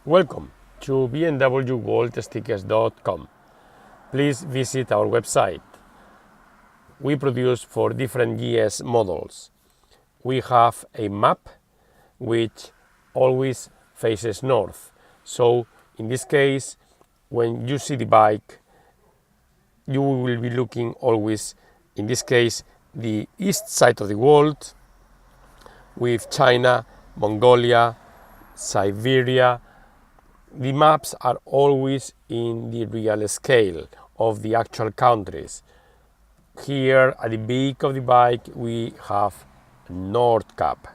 Welcome to BMWworldstickers.com. Please visit our website. We produce for different GS models. We have a map which always faces north. So in this case, when you see the bike, you will be looking always, in this case, the east side of the world, with China, Mongolia, Siberia. The maps are always in the real scale of the actual countries. Here at the back of the bike we have North Cap.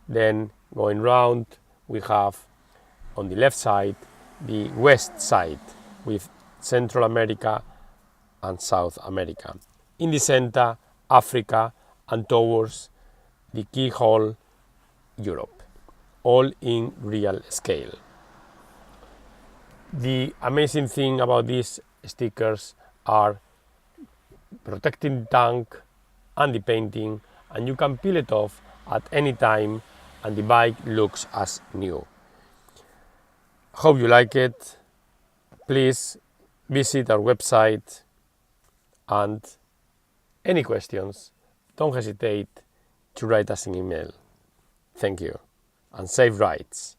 Then going round we have on the left side the west side with Central America and South America. In the center, Africa, and towards the keyhole, Europe, all in real scale. The amazing thing about these stickers are protecting the tank and the painting, and you can peel it off at any time and the bike looks as new. Hope you like it. Please visit our website, and any questions, don't hesitate to write us an email. Thank you and safe rides.